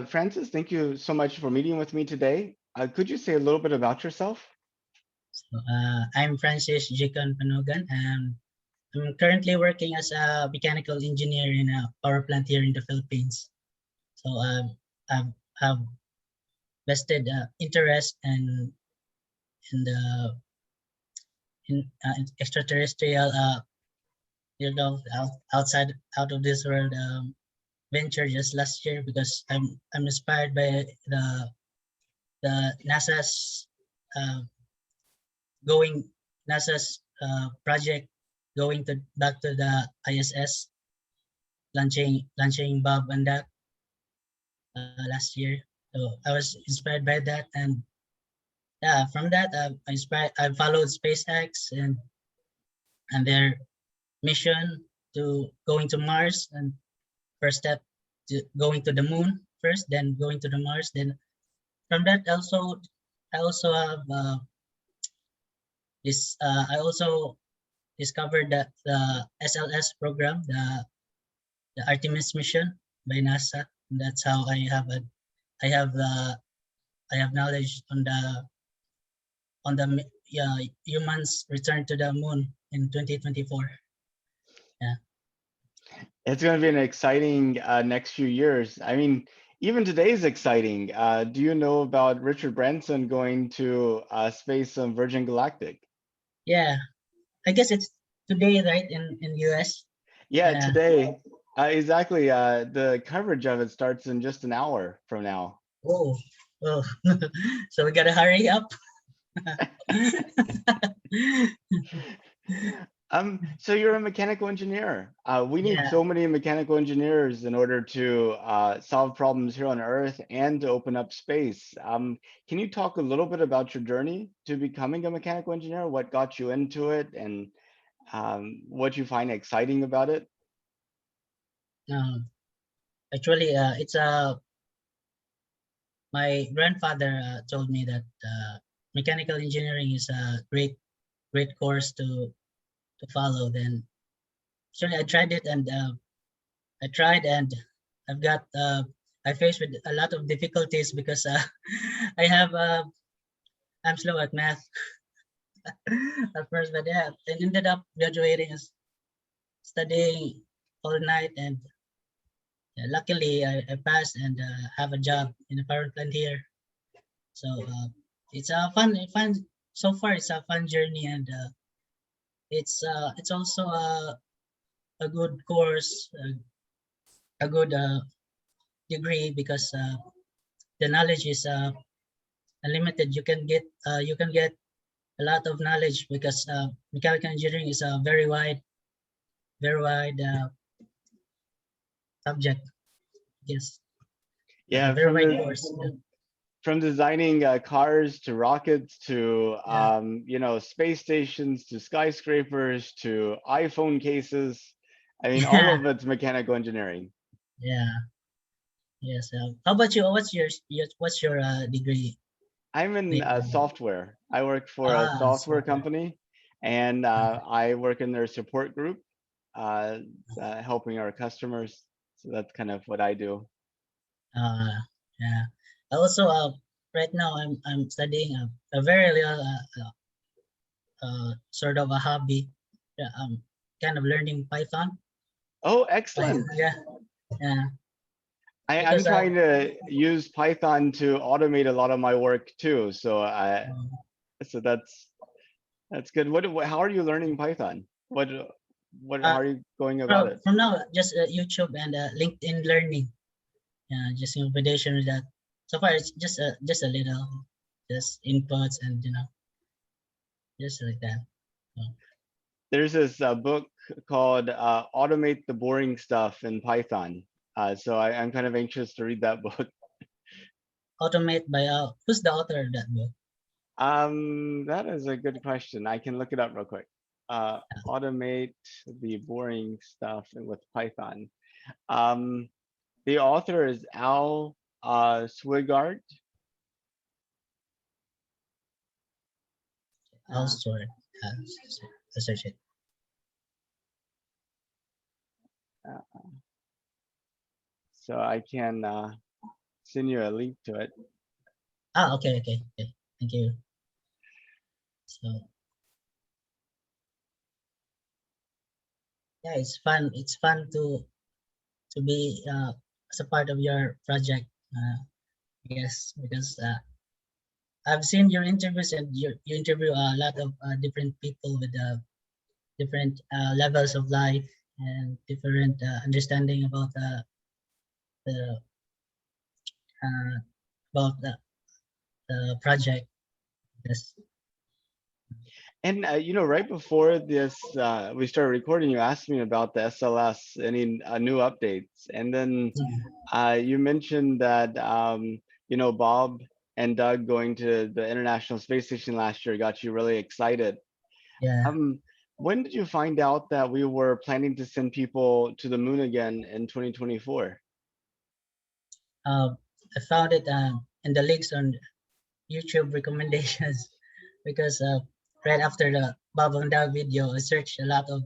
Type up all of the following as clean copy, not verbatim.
Francis, thank you so much for meeting with me today. Could you say a little bit about yourself? So, I'm Francis Giecon, and I'm currently working as a mechanical engineer in a power plant here in the Philippines. So I've have vested interest in the in extraterrestrial outside out of this world venture just last year, because I'm inspired by the uh, going NASA's project going to back to the ISS, launching Bob and that last year. So I was inspired by that, and yeah, from that I followed SpaceX and their mission to going to Mars, and first step to going to the moon first, then going to the Mars. Then from that I also have this I also discovered that the SLS program, the Artemis mission by NASA. And that's how I have I have knowledge on the humans return to the moon in 2024. Yeah. It's going to be an exciting next few years. I mean, even today is exciting. Do you know about Richard Branson going to space on Virgin Galactic? Yeah. I guess it's today, right, in US. Yeah, Yeah. today. Exactly. The coverage of it starts in just an hour from now. Oh. Oh. So we gotta hurry up. So you're a mechanical engineer. We need Yeah. so many mechanical engineers in order to solve problems here on Earth and to open up space. Can you talk a little bit about your journey to becoming a mechanical engineer? What got you into it, and what you find exciting about it? Um, Actually, it's my grandfather told me that mechanical engineering is a great course to follow. Then actually I tried it, and I tried and I've got I faced with a lot of difficulties because I have I'm slow at math at first, but yeah, I ended up graduating as studying all night, and yeah, luckily I passed and have a job in a power plant here. So it's a fun so far. It's a fun journey, and it's also a good course, a good degree, because the knowledge is unlimited. You can get a lot of knowledge, because mechanical engineering is a very wide subject. Yes, a Yeah, very wide course. Yeah. from designing cars to rockets to Yeah. space stations to skyscrapers to iPhone cases. I mean, all Yeah. of it's mechanical engineering. Yeah. Yes. How about you? What's your degree? I'm in Name? software. I work for a software Software. company, and I work in their support group, uh, helping our customers. So that's kind of what I do. Uh, yeah. I also right now I'm studying a very little sort of a hobby. Yeah, kind of learning Python. Oh, excellent. Yeah. Yeah. I'm Because trying to use Python to automate a lot of my work too. So that's good. How are you learning Python? How uh, are you going about it? from now just YouTube and LinkedIn Learning. Yeah, just invitation with that. So far it's just a little, just inputs and just like that. So, There's this book called Automate the Boring Stuff in Python. I'm kind of anxious to read that book. automate by who's the author of that book? That is a good question. I can look it up real quick. Automate the boring stuff with Python. Um, the author is Al Swigart. I'll Uh, store it. Search it. uh, so I can send you a link to it. Ah, okay, okay, okay. Thank you. So yeah, it's fun. It's fun to be as a part of your project. I guess because I've seen your interviews and you interview a lot of different people with different levels of life and different understanding the uh, about the project. Yes. And right before this, we started recording. You asked me about the SLS, any new updates, and then you mentioned that Bob and Doug going to the International Space Station last year got you really excited. Yeah. Um, when did you find out that we were planning to send people to the moon again in 2024? Uh, I found it in the links on YouTube recommendations because right after the Bob and Doug video, I searched a lot of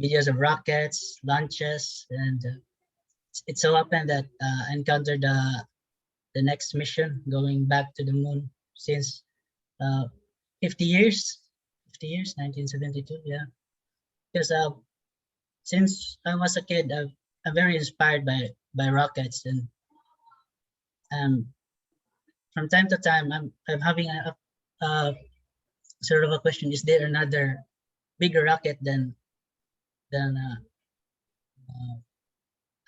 videos of rockets, launches, and it so happened that I encountered the next mission going back to the moon since uh, 50 years, 50 years, 1972, yeah. Because since I was a kid, I'm very inspired by rockets, and um, from time to time, I'm having a sort of a question: is there another bigger rocket than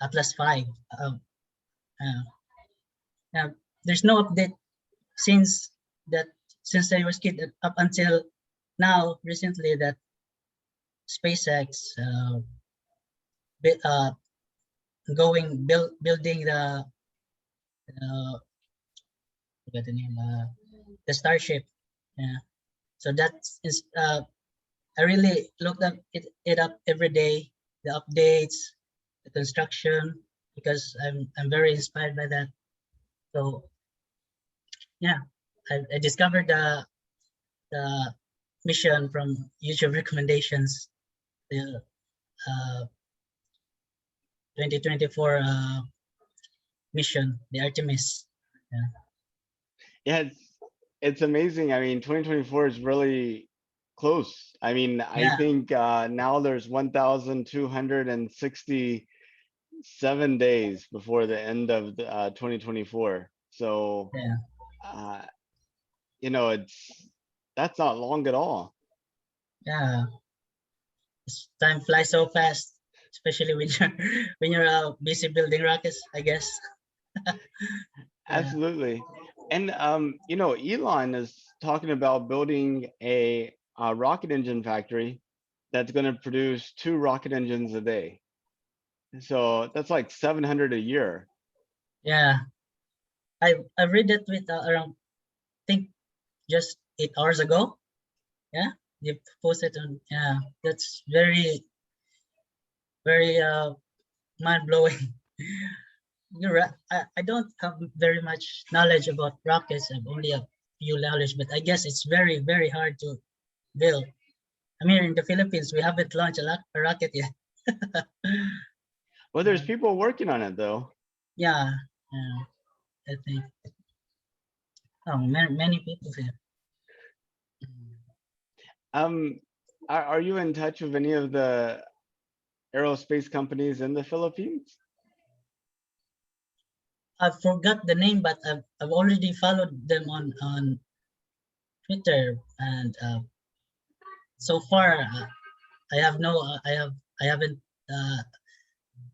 Atlas 5? Uh, uh, now, there's no update since that since I was kid up until now recently that SpaceX uh, building forgot the name the Starship. Yeah. So that's is I really looked up it up every day, the updates, the construction, because I'm very inspired by that. So yeah, I discovered the mission from YouTube recommendations, the 2024 mission, the Artemis. Yeah, Yeah, it's amazing. I mean, 2024 is really close. I mean, I yeah, think now there's 1,267 days before the end of 2024. So, yeah, uh, it's that's not long at all. yeah. Time flies so fast, especially when you're when you're busy building rockets. I guess. Yeah, Absolutely. And Elon is talking about building a rocket engine factory that's going to produce 2 rocket engines a day. So that's like 700 a year. yeah. I read that with around think just 8 hours ago. Yeah, you posted on. Yeah, that's very mind blowing. You're right. I don't have very much knowledge about rockets. I've only a few knowledge, but I guess it's very hard to build. I mean, in the Philippines, we haven't launched a rocket yet. Well, there's people working on it though. Yeah, yeah, I think. Oh, many people here. Um, are you in touch with any of the aerospace companies in the Philippines? I forgot the name, but I've already followed them on Twitter, and so far I have no I uh,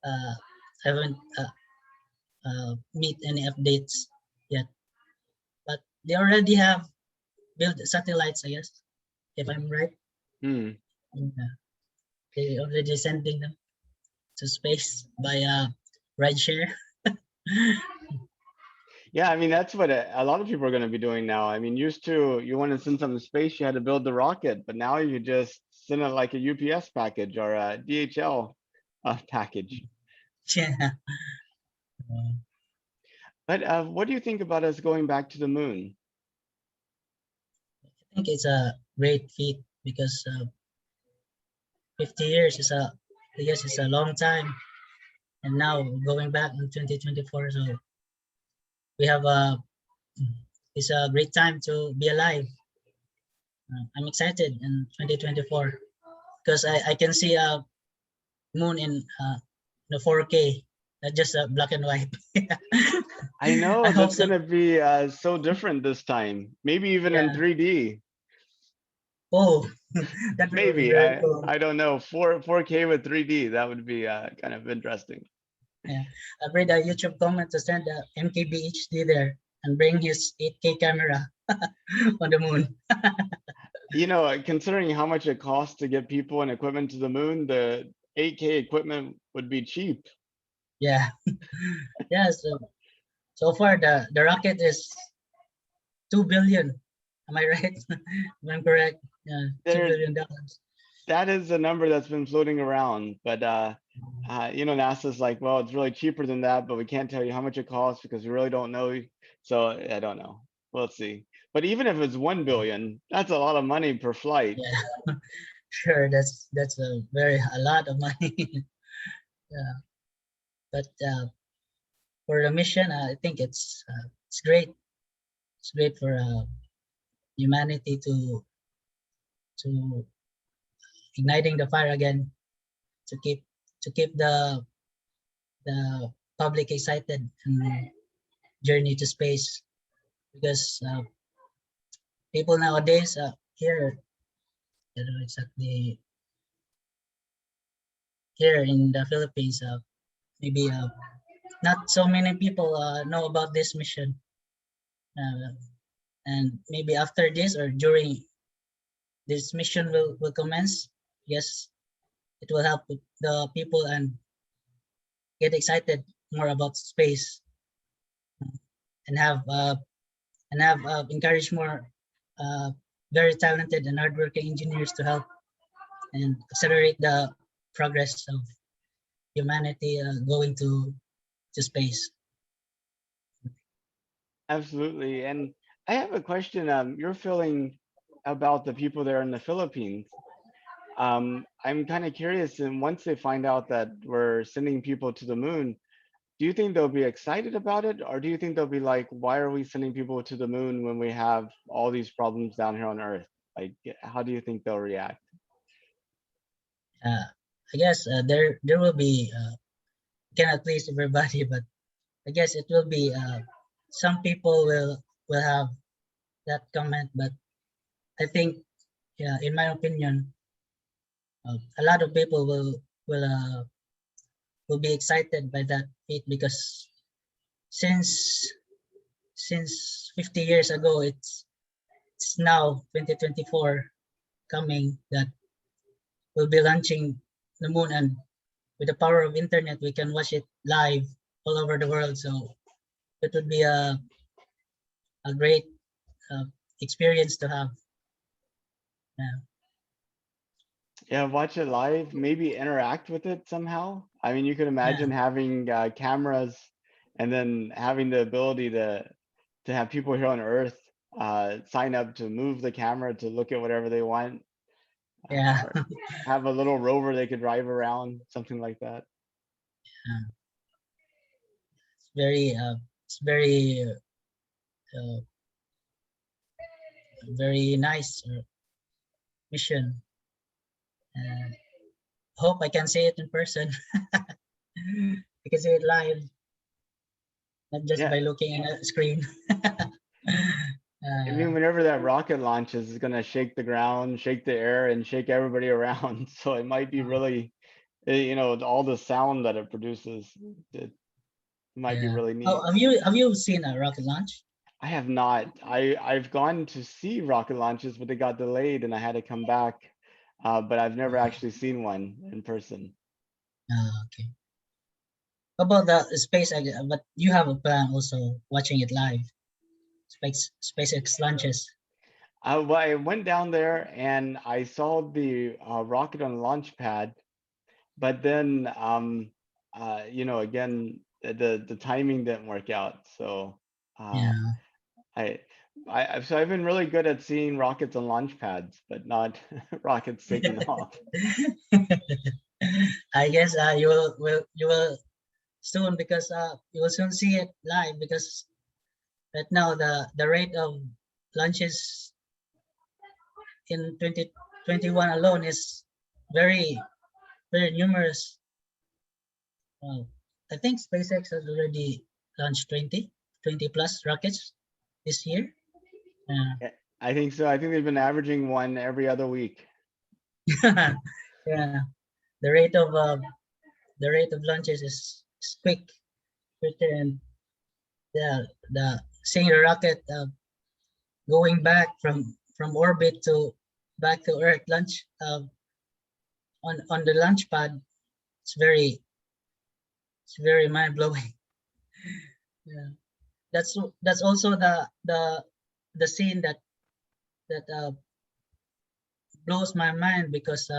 uh, haven't meet any updates yet, but they already have built satellites, I guess, if I'm right. Hmm. And, they already sending them to space via rideshare. Yeah, I mean that's what a lot of people are going to be doing now. I mean, used to you want to send something to space, you had to build the rocket, but now you just send it like a UPS package or a DHL package. Yeah. But what do you think about us going back to the moon? I think it's a great feat because 50 years is a I guess it's a long time. and now going back in 2024. So we have a it's a great time to be alive. I'm excited in 2024 because I can see a moon in the 4K, not just black and white. I I know hope that's so. gonna be so different this time. Maybe even in Yeah. 3D. Oh, that will be Maybe very cool. I don't know. 4K with 3D. That would be kind of interesting. Yeah. I've read a YouTube comment to send the MKBHD there and bring his 8K camera on the moon. You know, considering how much it costs to get people and equipment to the moon, the 8K equipment would be cheap. Yeah. Yeah. So far the rocket is 2 billion. Am I right? Am I correct? Yeah, two There, billion dollars. that is a number that's been floating around, but you know, NASA's like, well, it's really cheaper than that, but we can't tell you how much it costs because we really don't know. So I don't know. We'll see. But even if it's 1 billion, that's a lot of money per flight. Yeah, sure. That's a lot of money. Yeah, but for the mission, I think it's great. It's great for humanity to igniting the fire again to keep the public excited and journey to space because people nowadays here I don't know exactly here in the Philippines maybe not so many people know about this mission uh, and maybe after this or during this mission will commence. Yes, it will help the people and get excited more about space and have encourage more uh, very talented and hardworking engineers to help and accelerate the progress of humanity going to space. Absolutely. And I have a question. You're feeling about the people there in the Philippines. I'm kind of curious, and once they find out that we're sending people to the moon, do you think they'll be excited about it, or do you think they'll be like, why are we sending people to the moon when we have all these problems down here on Earth? Like, how do you think they'll react? Uh, I guess there will be cannot please everybody, but I guess it will be some people will have that comment, but I think yeah, in my opinion, a lot of people will be excited by that feat because since since 50 years ago, it's now 2024 coming that we'll be launching the moon, and with the power of internet, we can watch it live all over the world. So it would be a great uh, experience to have. Yeah, Yeah, watch it live, maybe interact with it somehow. I mean, you could yeah, imagine having cameras and then having the ability to have people here on Earth sign up to move the camera to look at whatever they want, yeah. or have a little rover they could drive around, something like that. It's very very nice mission. Uh, hope I can see it in person. I can see it live, not just Yeah, by looking at a screen. I mean, whenever that rocket launches, it's gonna shake the ground, shake the air, and shake everybody around. So it might be really, you know, all the sound that it produces, it might be Yeah. really Oh, neat. have you seen a rocket launch? I have not. I've gone to see rocket launches, but they got delayed, and I had to come back. But I've never actually seen one in person. Okay. How about the space? But you have a plan also watching it live. SpaceX launches. Well, I went down there and I saw the rocket on the launch pad, but then you know, again, the timing didn't work out. So uh, Yeah. I so I've been really good at seeing rockets on launch pads, but not rockets taking off. I guess you will soon because you will soon see it live because right now the rate of launches in 2021 alone is very very numerous. Uh, I think SpaceX has already launched 20 plus rockets this year. Uh, Yeah, I think so. I think they've been averaging one every other week. yeah, the rate of uh, the rate of launches is quicker, and the seeing the rocket going back from orbit to back to Earth launch on the launch pad. It's very it's very mind blowing. Yeah, that's also the scene that blows my mind because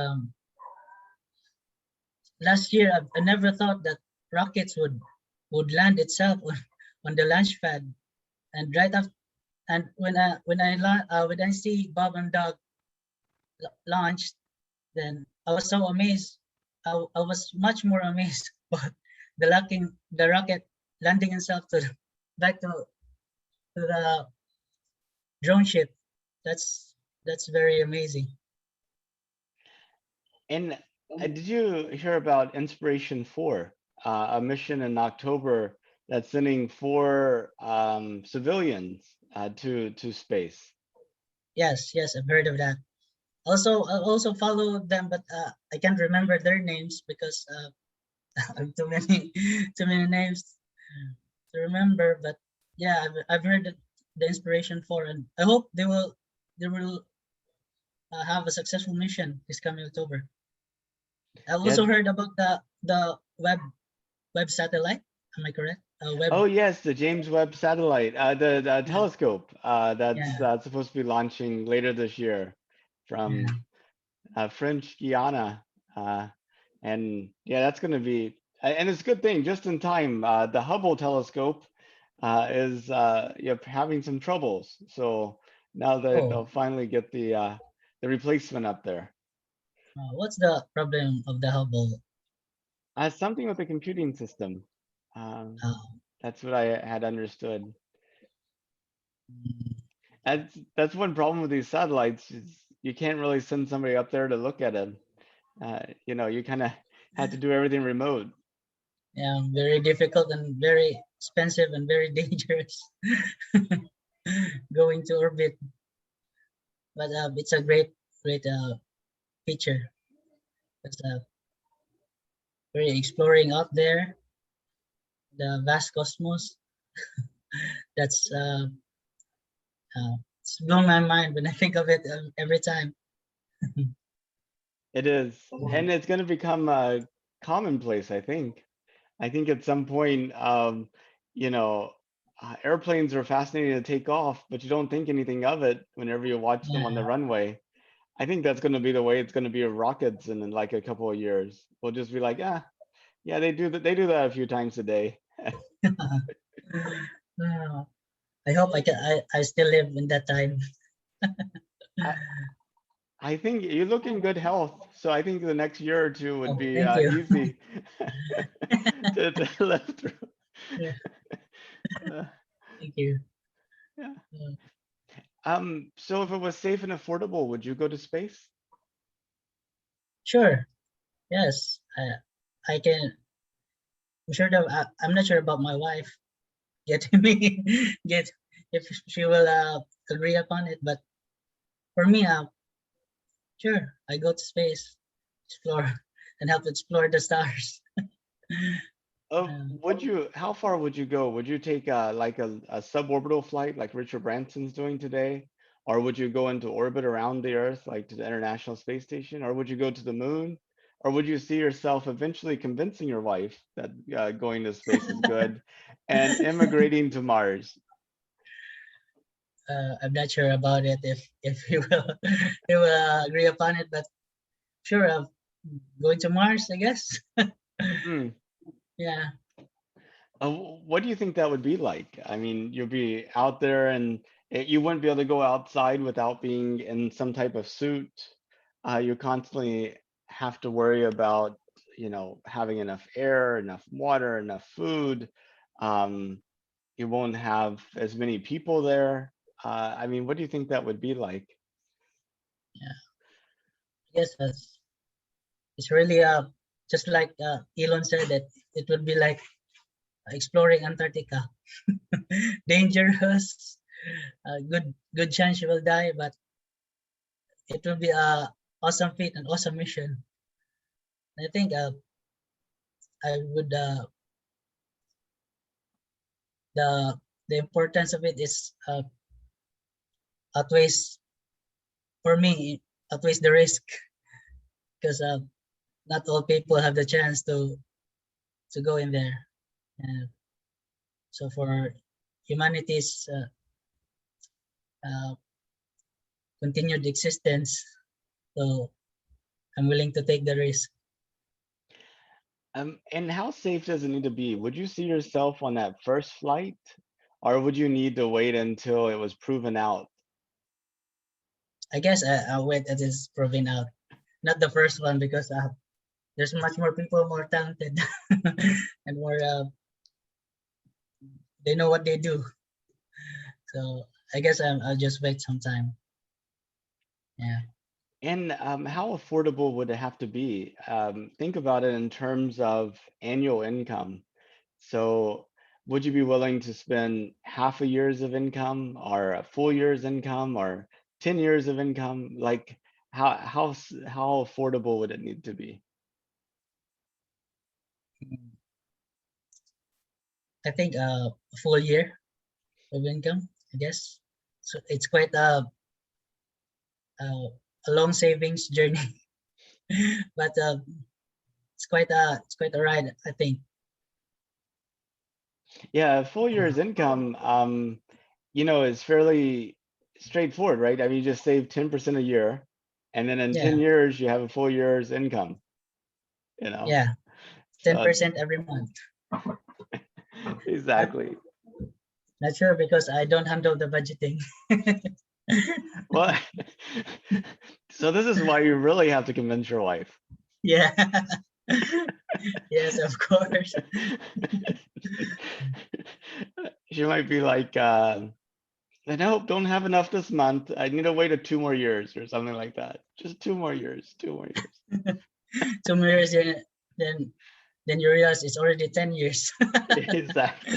last year I never thought that rockets would land itself on the launch pad, and right after, and when I see Bob and Doug launched, then I was so amazed. I was much more amazed about the rocket landing itself back to the drone ship. That's very amazing. And did you hear about Inspiration 4, a mission in October that's sending four civilians to space? Yes, yes, I've heard of that. Also, I also follow them, but I can't remember their names because I have too many too many names to remember. But yeah, I've heard the inspiration for, and I hope they will have a successful mission this coming October. I Yeah. also heard about the web satellite. Am I correct? Web. Oh yes, the James Webb satellite, the Yeah, telescope that's yeah, supposed to be launching later this year yeah. from French Guiana. Uh, and yeah, that's going to be, and it's a good thing, just in time. The Hubble telescope is having some troubles. So now that Oh, they'll finally get the replacement up there. what's the problem of the Hubble? Something with the computing system. Um, Uh, that's what I had understood. mm, That's one problem with these satellites is you can't really send somebody up there to look at it. You kind of have to do everything remote. yeah, very difficult and very expensive and very dangerous going to orbit. But it's a great feature. It's very exploring out there, the vast cosmos. That's it's blown my mind when I think of it every time. It is, and it's going to become commonplace, I think. I think at some point, you know, airplanes are fascinating to take off, but you don't think anything of it whenever you watch them on the Yeah, runway. I think that's going to be the way it's going to be with rockets in like a couple of years. We'll just be like, yeah, they do that. They do that a few times a day. Uh, I hope I still live in that time. I, I think you look in good health, so I think the next year or two would Oh, be thank you. easy to live through. Yeah, Uh, thank you. yeah. Uh, So if it was safe and affordable, would you go to space? sure. Yes, I can. I'm sure that I'm not sure about my wife getting me get if she will agree upon it, but for me, sure, I go to space, explore, and help explore the stars. Would you, how far would you go? Would you take like a suborbital flight like Richard Branson's doing today? Or would you go into orbit around the Earth, like to the International Space Station? Or would you go to the moon? Or would you see yourself eventually convincing your wife that going to space is good and immigrating to Mars? I'm not sure about it if he will he will agree upon it, but sure, going to Mars, I guess. Hmm. Yeah, What do you think that would be like? I mean, you'll be out there and you wouldn't be able to go outside without being in some type of suit. You constantly have to worry about, having enough air, enough water, enough food. Um, you won't have as many people there. I mean, what do you think that would be like? Yeah, I guess it's really just like Elon said that it would be like exploring Antarctica. Dangerous, good chance you will die, but it will be a awesome feat, an awesome mission. I think I would the the importance of it is outweighs for me outweighs the risk because not all people have the chance to go in there. And so for humanity's uh, continued existence, so I'm willing to take the risk. And how safe does it need to be? Would you see yourself on that first flight, or would you need to wait until it was proven out? I guess I'll wait until it's proven out. Not the first one because there's much more people more talented and more they know what they do. So I guess I'll just wait some time. Yeah, And how affordable would it have to be? Think about it in terms of annual income. So, would you be willing to spend half a year's of income, or a full year's income, or 10 years of income? Like, how affordable would it need to be? I think a full year of income. I guess so. It's quite a long savings journey, but it's quite a ride. I think. Yeah, a full Uh, year's income, is fairly straightforward, right? I mean, you just save 10% a year, and then in yeah, 10 years, you have a full year's income, you know? yeah, ten So, percent every month. Not exactly. not sure because I don't handle the budgeting. Well, so this is why you really have to convince your wife. Yeah. Yes, of course. She might be like, nope, don't have enough this month. I need to wait a 2 more years or something like that. Just 2 more years, 2 more years. 2 years, then you realize it's already 10 years. Exactly.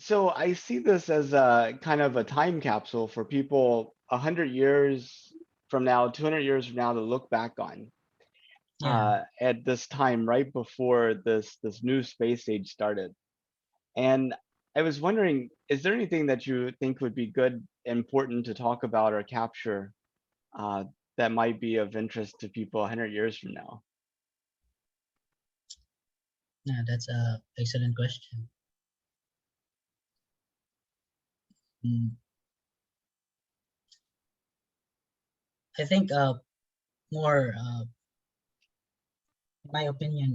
So I see this as a kind of a time capsule for people 100 years from now, 200 years from now to look back on Yeah. at this time right before this new space age started. And I was wondering, is there anything that you think would be good, important to talk about or capture uh, that might be of interest to people 100 years from now? Yeah, that's a excellent question. Mm, I think more, in my opinion,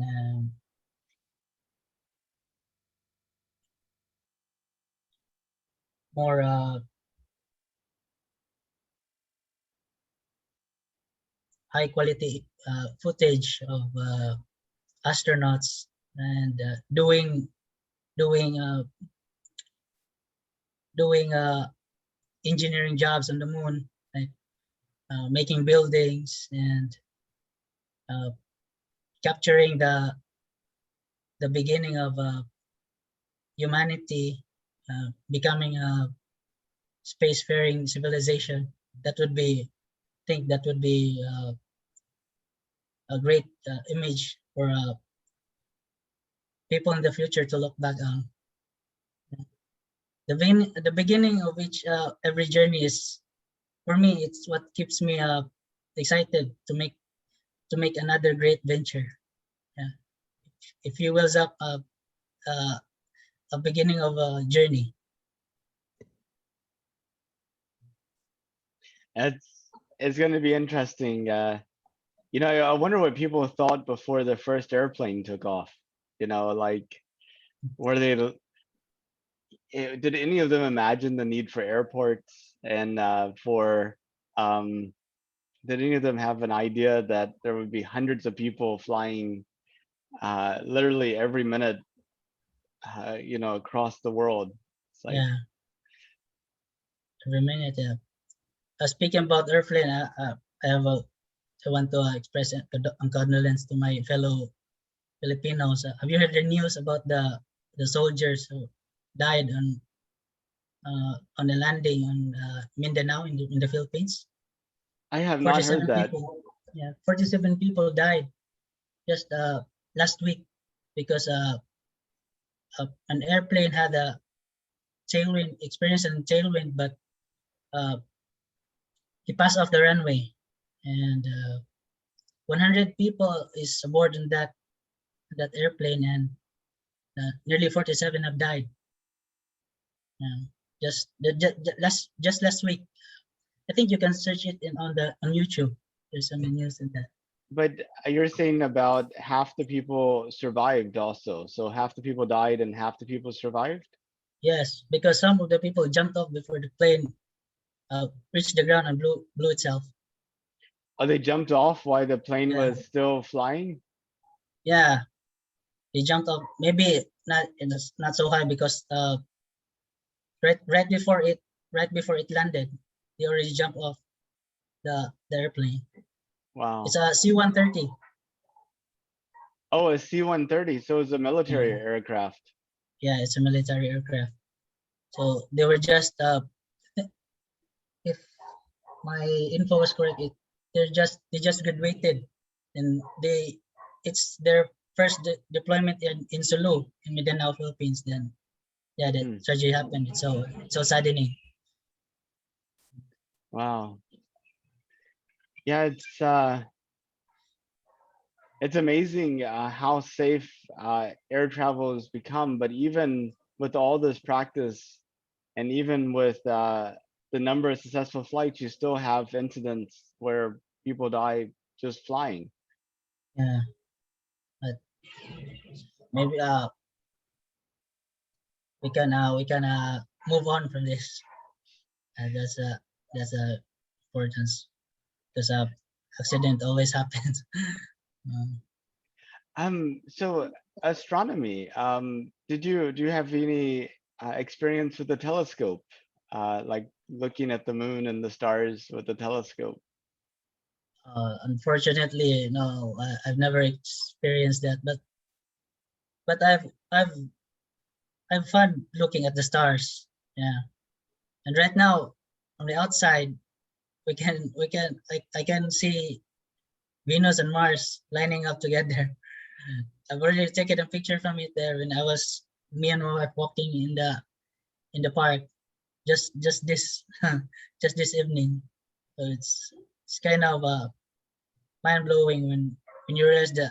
more high quality footage of astronauts and doing doing engineering jobs on the moon, like making buildings and uh, capturing the beginning of humanity becoming a spacefaring civilization. That would be, I think, that would be a great image for people in the future to look back on. The beginning of each every journey is for me. It's what keeps me excited to make another great venture. Yeah. If you was up uh, a beginning of a journey. It's going to be interesting. I wonder what people thought before the first airplane took off. Like, were they, did any of them imagine the need for airports and for, um, Did any of them have an idea that there would be hundreds of people flying literally every minute, across the world? It's like, Yeah, every minute. Yeah. Speaking about airplane, I have a I want to express a condolence to my fellow Filipinos. Have you heard the news about the soldiers who died on the landing on Mindanao in the Philippines? I have not heard 47 that. people. Yeah, 47 people died just last week because an airplane had a tailwind experience and tailwind, but uh, he passed off the runway, and 100 people is aboard in that airplane, and nearly 47 have died. Uh, just last week. I think you can search it on YouTube. There's some news in that. But you're saying about half the people survived also. So half the people died and half the people survived? Yes, because some of the people jumped off before the plane reached the ground and blew itself. Oh, they jumped off while the plane Yeah, was still flying? yeah, they jumped off. Maybe not so high because right before it landed, they already jumped off the airplane. It's Wow. a C-130. Oh, a C-130. So it's a military Yeah, aircraft. yeah, it's a military aircraft. So they were just if my info was correct, they just graduated, and it's their first deployment in Sulu in Mindanao, Philippines. Then yeah, that Hmm. tragedy happened. It's so saddening. Wow. Yeah, it's amazing how safe air travel has become. But even with all this practice, and even with the number of successful flights, you still have incidents where people die just flying. Yeah, but maybe we can move on from this. That's a importance because accident always happens. Um, So astronomy. Do you have any experience with the telescope, like looking at the moon and the stars with the telescope? Unfortunately, no, I've never experienced that, but I've fun looking at the stars. Yeah, and right now on the outside, I can see Venus and Mars lining up together. I've already taken a picture from it there when I was me and my wife walking in the park just this just this evening. So it's kind of mind blowing when you realize the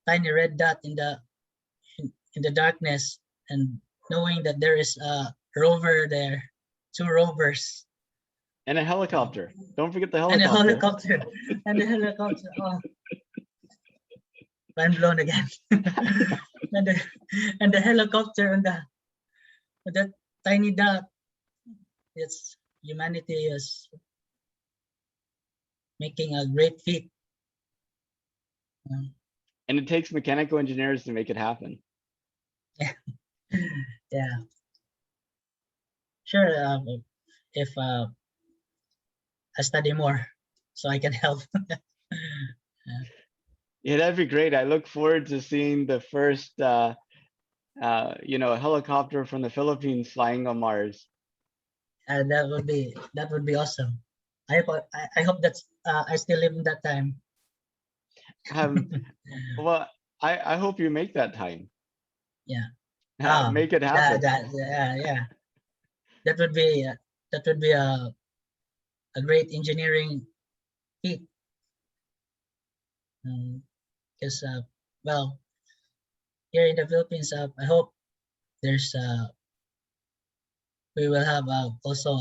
tiny red dot in the darkness, and knowing that there is a rover there, two rovers, And a uh, helicopter. Don't forget the and a helicopter. helicopter, and the helicopter. Oh, mind blown again. and the and the helicopter and that tiny dot. It's humanity is making a great feat. Um, And it takes mechanical engineers to make it happen. yeah, yeah, sure. If I study more, so I can help. Yeah. Yeah, that'd be great. I look forward to seeing the first, helicopter from the Philippines flying on Mars. That would be awesome. I hope that's I still live in that time. Um, well, I hope you make that time. Yeah. Ah, Make it happen. that yeah, yeah. That would be a great engineering feat. Because well, here in the Philippines, I hope there's we will have also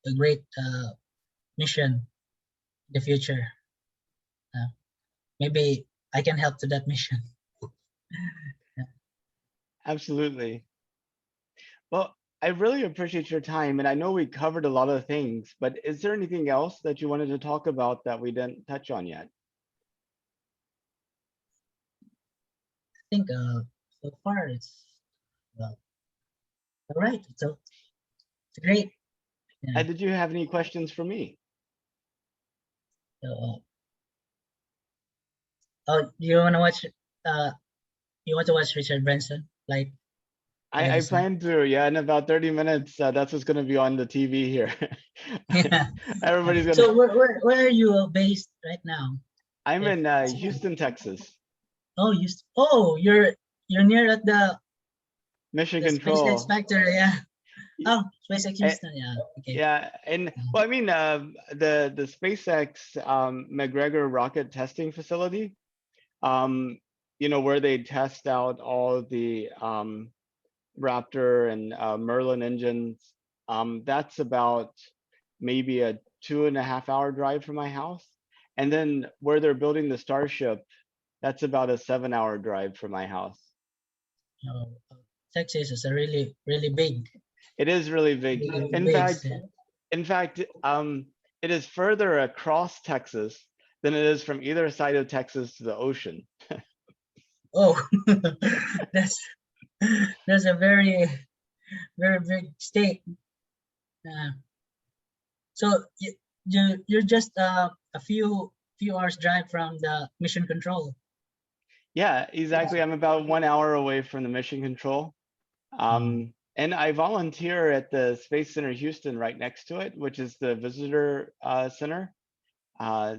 a great mission in the future. Uh, Maybe I can help to that mission. Yeah. Absolutely. Well, I really appreciate your time, and I know we covered a lot of things, but is there anything else that you wanted to talk about that we didn't touch on yet? I think so far it's uh, all right. So it's great. Yeah. Did you have any questions for me? So, oh, you wanna watch? Uh, you want to watch Richard Branson? Like I Legacy? plan to, yeah, in about 30 minutes. That's what's going to be on the TV here. Yeah. Everybody's gonna. So where are you based right now? I'm If in it's okay. Houston, Texas. Oh, you're near at Mission the SpaceX Control. factory. Yeah. Y- Oh, SpaceX eh, Houston. Yeah. Okay. Yeah, and well, I mean, the SpaceX McGregor rocket testing facility, um, where they test out all the Raptor and Merlin engines. That's about maybe a 2.5 hour drive from my house. And then where they're building the Starship, that's about a 7 hour drive from my house. Oh, Texas is a really big, It is really big. really In big. fact, in fact, it is further across Texas than it is from either side of Texas to the ocean. Oh, that's that's a very big state. Uh, so you're just a few hours drive from the mission control. Yeah, exactly. I'm about 1 hour away from the mission control. Um, And I volunteer at the Space Center Houston right next to it, which is the visitor center.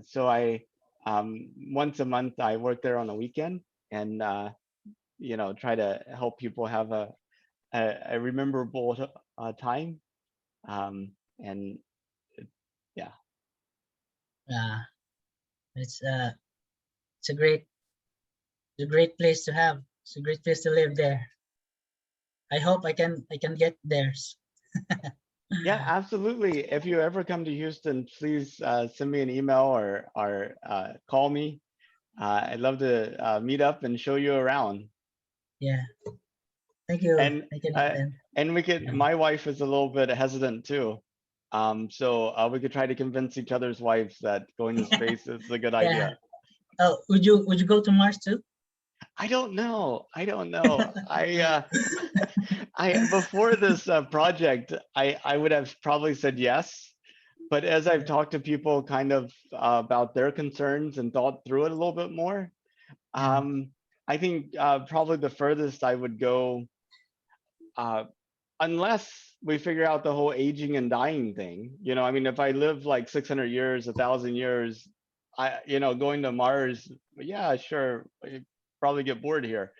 So I once a month I work there on a weekend and try to help people have a rememberable time. And yeah, uh, it's it's a great place to have. It's a great place to live there. I hope I can get there. yeah, absolutely. If you ever come to Houston, please send me an email or call me. I'd love to meet up and show you around. Yeah. And Thank you, uh, Nathan. and we could. Yeah. My wife is a little bit hesitant too. So we could try to convince each other's wives that going to space is a good Yeah. idea. Oh, would you go to Mars too? I don't know. I don't know. I before this project, I would have probably said yes, but as I've talked to people kind of about their concerns and thought through it a little bit more, Yeah. um, I think probably the furthest I would go, uh, unless we figure out the whole aging and dying thing. I mean, if I live like 600 years, 1,000 years, going to Mars, yeah, sure, I probably get bored here.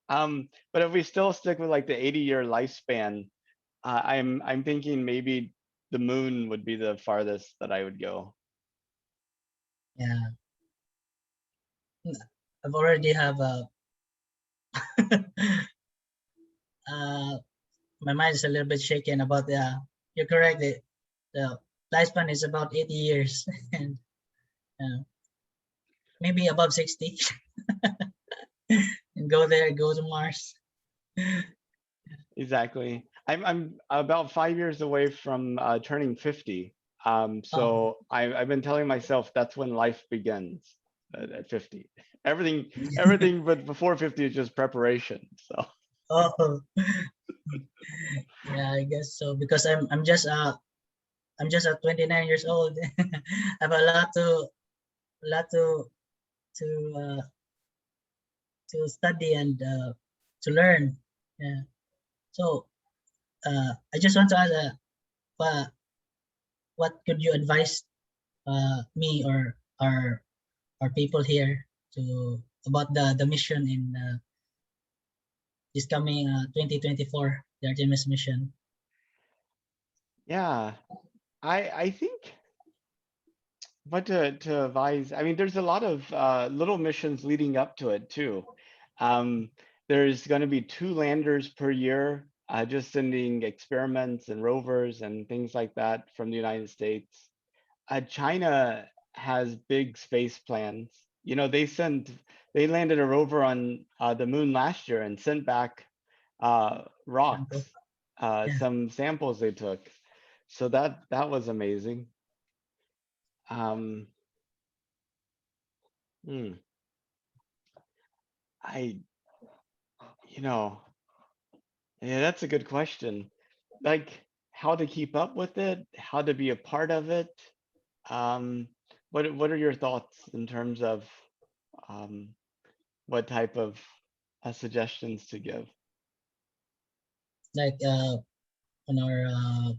But if we still stick with like the 80-year lifespan, I'm thinking maybe the moon would be the farthest that I would go. Yeah. I've already have a uh my mind is a little bit shaken about the you're correct the lifespan is about 80 years and uh, maybe above 60 and go there, go to Mars. Exactly. I'm about 5 years away from turning 50. Oh, So I've been telling myself that's when life begins at 50. Everything but before 50 is just preparation. So oh, yeah, I guess so because I'm just 29 years old. I have a lot to uh, to study and to learn. Yeah. So I just want to ask, uh, what could you advise me or our people here to about the mission in this coming 2024, the Artemis mission? yeah, I think what to advise. I mean, there's a lot of little missions leading up to it too. Um, there's going to be 2 landers per year, just sending experiments and rovers and things like that from the United States. China has big space plans. They landed a rover on the moon last year and sent back Sample. rocks. Yeah. some samples they took. So that was amazing. Um, hmm, I, you know, yeah, that's a good question. Like how to keep up with it, how to be a part of it. Um, what are your thoughts in terms of um, what type of suggestions to give? Like on our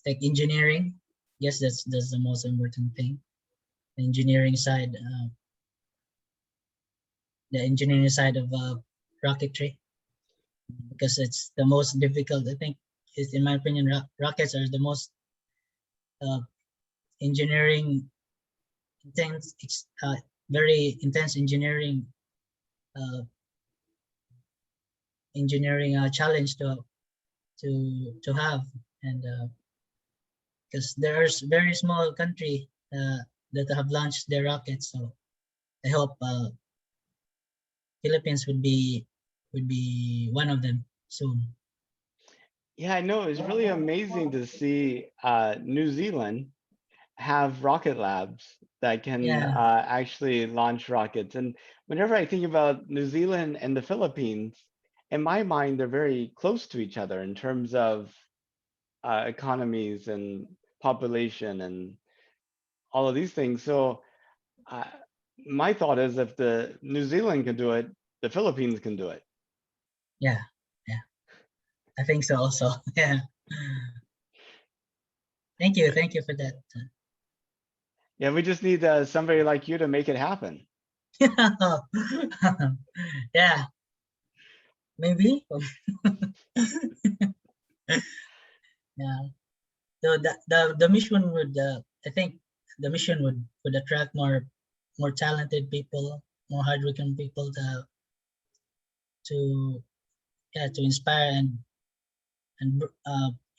like engineering. Yes, that's the most important thing. The engineering side, the engineering side of rocketry, because it's the most difficult. I think, is in my opinion, rockets are the most uh, engineering intense, very intense uh, engineering challenge to have, and because there's very small country that have launched their rockets, so I hope Philippines would be one of them soon. Yeah, I know it's really amazing to see New Zealand have rocket labs that can Yeah, actually launch rockets. And whenever I think about New Zealand and the Philippines, in my mind, they're very close to each other in terms of economies and population and all of these things. So uh, my thought is if the New Zealand can do it, the Philippines can do it. yeah, yeah. I think so also. Yeah. Thank you for that. Yeah, we just need somebody like you to make it happen. Yeah, maybe. Yeah. So the mission would I think the mission would attract more talented people, more hardworking people to yeah, to inspire and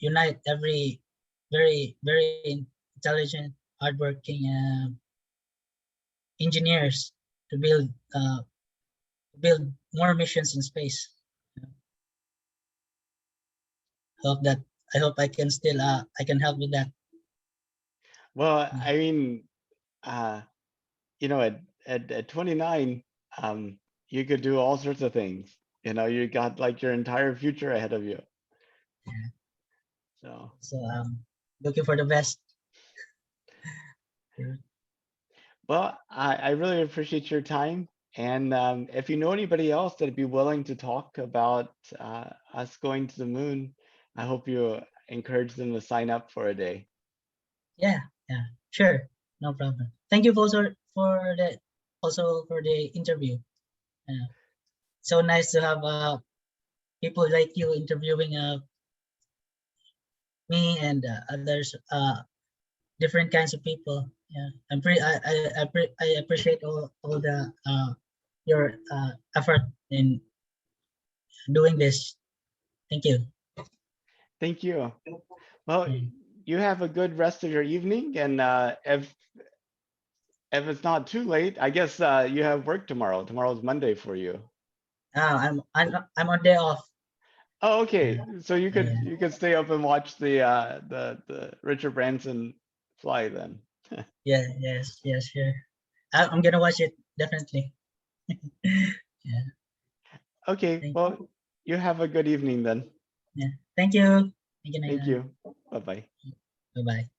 unite every very intelligent, hardworking engineers to build more missions in space. Hope that I hope I can still I can help with that. Well, Yeah, I mean, uh, you know, at 29, um, you could do all sorts of things. You know, you got like your entire future ahead of you. yeah. So, So looking for the best. well, I really appreciate your time. And if you know anybody else that'd be willing to talk about us going to the moon, I hope you encourage them to sign up for a day. Yeah, yeah, sure, no problem. Thank you also for the interview. Uh, so nice to have people like you interviewing me and others, different kinds of people. Yeah, I appreciate all the your effort in doing this. Thank you. Thank you. Well, Mm. you have a good rest of your evening, and if it's not too late, I guess you have work tomorrow. Tomorrow's Monday for you. I'm on day off. Oh, Yeah, okay. So yeah, you could stay up and watch the Richard Branson fly then. yeah, yes, yes, sure. I'm gonna watch it definitely. Yeah, Okay, thank well, you have a good evening then. yeah, thank you. Thank you, Thank Naina. you. Bye bye. Bye bye.